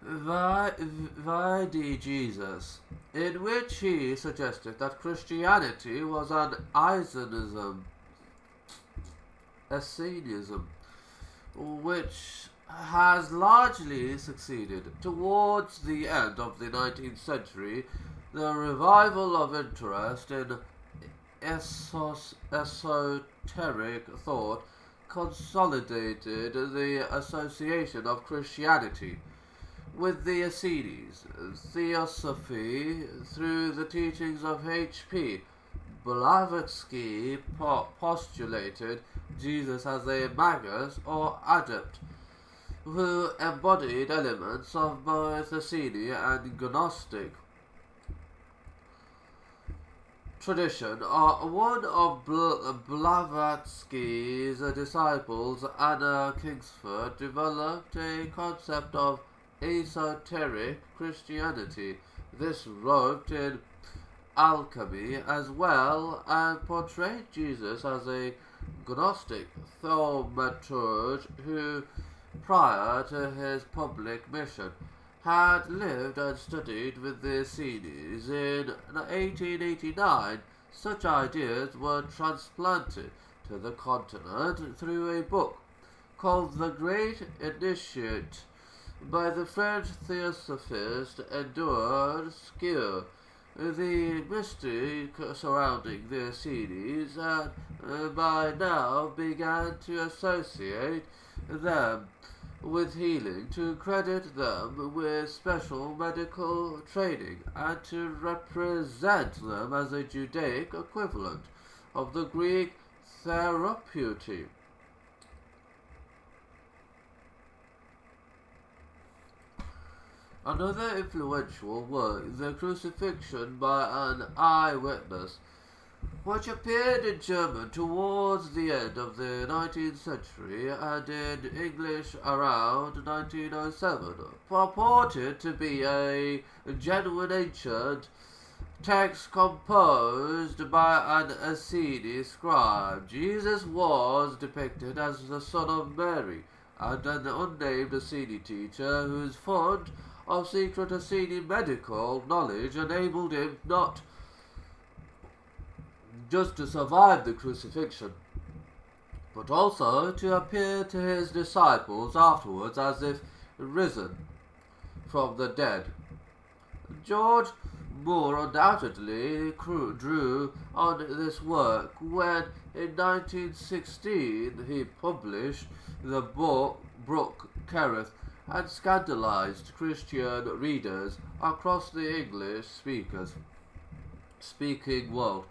Vide Jesus, in which he suggested that Christianity was an Essenism, which has largely succeeded. Towards the end of the 19th century, the revival of interest in esoteric thought consolidated the association of Christianity with the Essenes. Theosophy, through the teachings of H.P. Blavatsky, postulated Jesus as a magus or adept who embodied elements of both Essene and Gnostic tradition. One of Blavatsky's disciples, Anna Kingsford, developed a concept of esoteric Christianity. This roped in alchemy as well and portrayed Jesus as a Gnostic thaumaturge who, prior to his public mission, had lived and studied with the Essenes. In 1889, such ideas were transplanted to the continent through a book called The Great Initiate by the French theosophist Edouard Skier. The mystery surrounding the Essenes had by now began to associate them with healing, to credit them with special medical training, and to represent them as a Judaic equivalent of the Greek therapeutic. Another influential work, The Crucifixion by an Eyewitness, which appeared in German towards the end of the 19th century and in English around 1907, purported to be a genuine ancient text composed by an Essene scribe. Jesus was depicted as the son of Mary, and an unnamed Essene teacher whose fund of secret Essene medical knowledge enabled him not just to survive the crucifixion, but also to appear to his disciples afterwards as if risen from the dead. George Moore undoubtedly drew on this work when, in 1916, he published the book Brooke Kerith and scandalized Christian readers across the English-speaking world.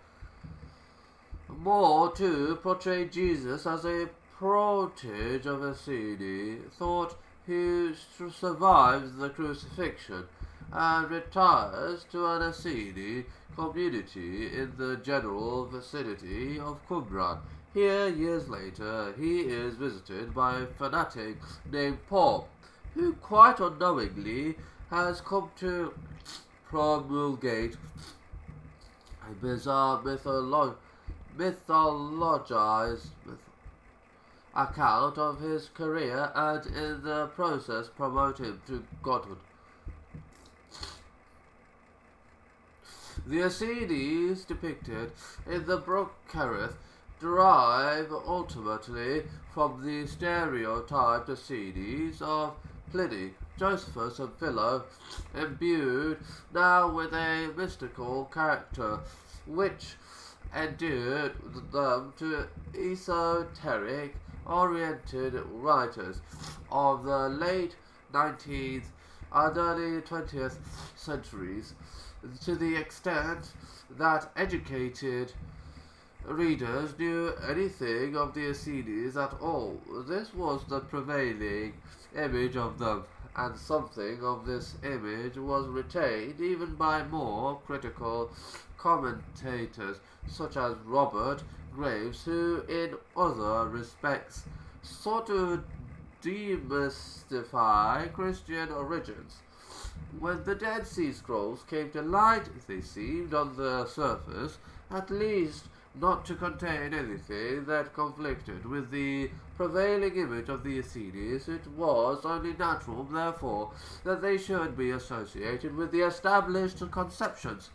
Moore, too, portrayed Jesus as a protege of Essene, thought who survives the crucifixion and retires to an Essene community in the general vicinity of Qumran. Here, years later, he is visited by a fanatic named Paul, who quite unknowingly has come to promulgate a bizarre mythologized account of his career and in the process promote him to godhood. The Essenes depicted in the Brooke Kerith derive ultimately from the stereotyped Essenes of Pliny, Josephus, and Philo, imbued now with a mystical character, which endeared them to esoteric-oriented writers of the late 19th and early 20th centuries, to the extent that educated readers knew anything of the Essenes at all. This was the prevailing image of them, and something of this image was retained even by more critical commentators, such as Robert Graves, who, in other respects, sought to demystify Christian origins. When the Dead Sea Scrolls came to light, they seemed, on the surface, at least, not to contain anything that conflicted with the prevailing image of the Essenes, it was only natural, therefore, that they should be associated with the established conceptions